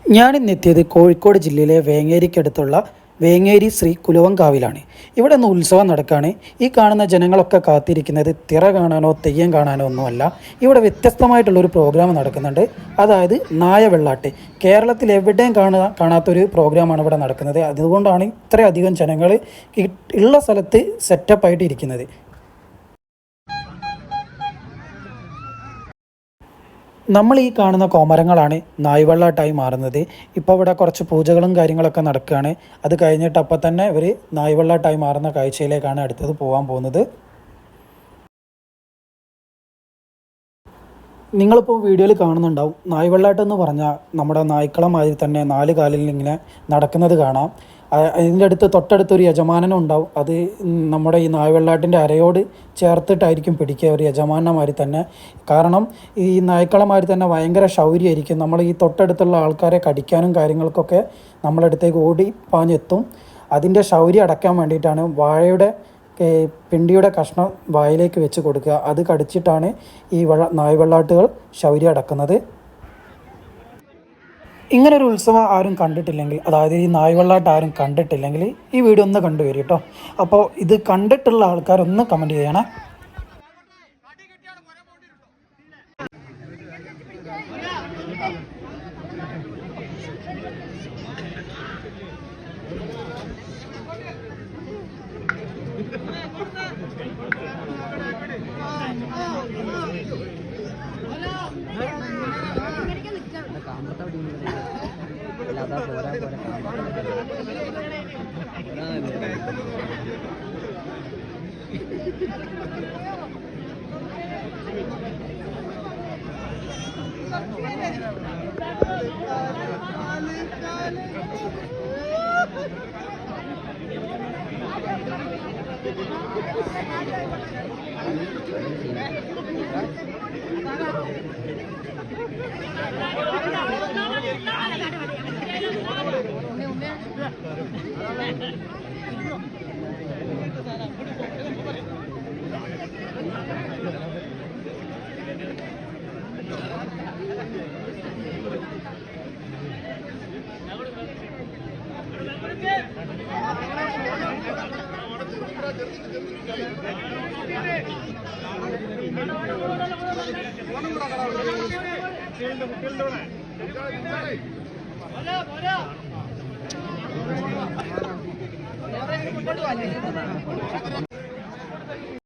ഞാനിന്നെത്തിയത് കോഴിക്കോട് ജില്ലയിലെ വേങ്ങേരിക്കടുത്തുള്ള വേങ്ങേരി ശ്രീ കുലുവങ്കാവിലാണ്. ഇവിടെ നിന്ന് ഉത്സവം നടക്കുകയാണ്. ഈ കാണുന്ന ജനങ്ങളൊക്കെ കാത്തിരിക്കുന്നത് തിറ കാണാനോ തെയ്യം കാണാനോ ഒന്നുമല്ല. ഇവിടെ വ്യത്യസ്തമായിട്ടുള്ളൊരു പ്രോഗ്രാം നടക്കുന്നുണ്ട്. അതായത് നായവെള്ളാട്ട്. കേരളത്തിൽ എവിടെയും കാണാത്തൊരു പ്രോഗ്രാമാണ് ഇവിടെ നടക്കുന്നത്. അതുകൊണ്ടാണ് ഇത്രയധികം ജനങ്ങൾ ഉള്ള സ്ഥലത്ത് സെറ്റപ്പായിട്ട് ഇരിക്കുന്നത്. നമ്മൾ ഈ കാണുന്ന കോമരങ്ങളാണ് നായ്വെള്ളാട്ടായി മാറുന്നത്. ഇപ്പോൾ ഇവിടെ കുറച്ച് പൂജകളും കാര്യങ്ങളൊക്കെ നടക്കുകയാണ്. അത് കഴിഞ്ഞിട്ട് അപ്പം തന്നെ ഇവർ നായ്വെള്ളാട്ടായി മാറുന്ന കാഴ്ചയിലേക്കാണ് അടുത്തത് പോകാൻ പോകുന്നത്. നിങ്ങളിപ്പോൾ വീഡിയോയിൽ കാണുന്നുണ്ടാവും, നായ്വെള്ളാട്ടം എന്ന് പറഞ്ഞാൽ നമ്മുടെ നായ്ക്കളമാതിരി തന്നെ 4 കാലിൽ ഇങ്ങനെ നടക്കുന്നത് കാണാം. അതിൻ്റെ തൊട്ടടുത്തൊരു യജമാനനും ഉണ്ടാവും. അത് നമ്മുടെ ഈ നായ്വെള്ളാട്ടിൻ്റെ അരയോട് ചേർത്തിട്ടായിരിക്കും പിടിക്കുക ഒരു യജമാനന്മാരി തന്നെ. കാരണം ഈ നായ്ക്കളമാതിരി തന്നെ ഭയങ്കര ശൗര്യമായിരിക്കും. നമ്മൾ ഈ തൊട്ടടുത്തുള്ള ആൾക്കാരെ കടിക്കാനും കാര്യങ്ങൾക്കൊക്കെ നമ്മളടുത്തേക്ക് ഓടി പാഞ്ഞെത്തും. അതിൻ്റെ ശൗര്യം അടക്കാൻ വേണ്ടിയിട്ടാണ് വാഴയുടെ പിണ്ടിയുടെ കഷ്ണം വായിലേക്ക് വെച്ച് കൊടുക്കുക. അത് കടിച്ചിട്ടാണ് ഈ നായ്വെള്ളാട്ടുകൾ ശൗര്യം അടക്കുന്നത്. ഇങ്ങനൊരു ഉത്സവം ആരും കണ്ടിട്ടില്ലെങ്കിൽ, അതായത് ഈ നായ്വെള്ളാട്ട് ആരും കണ്ടിട്ടില്ലെങ്കിൽ ഈ വീഡിയോ ഒന്ന് കണ്ടുവരും കേട്ടോ. അപ്പോൾ ഇത് കണ്ടിട്ടുള്ള ആൾക്കാരൊന്ന് കമൻറ്റ് ചെയ്യണേ.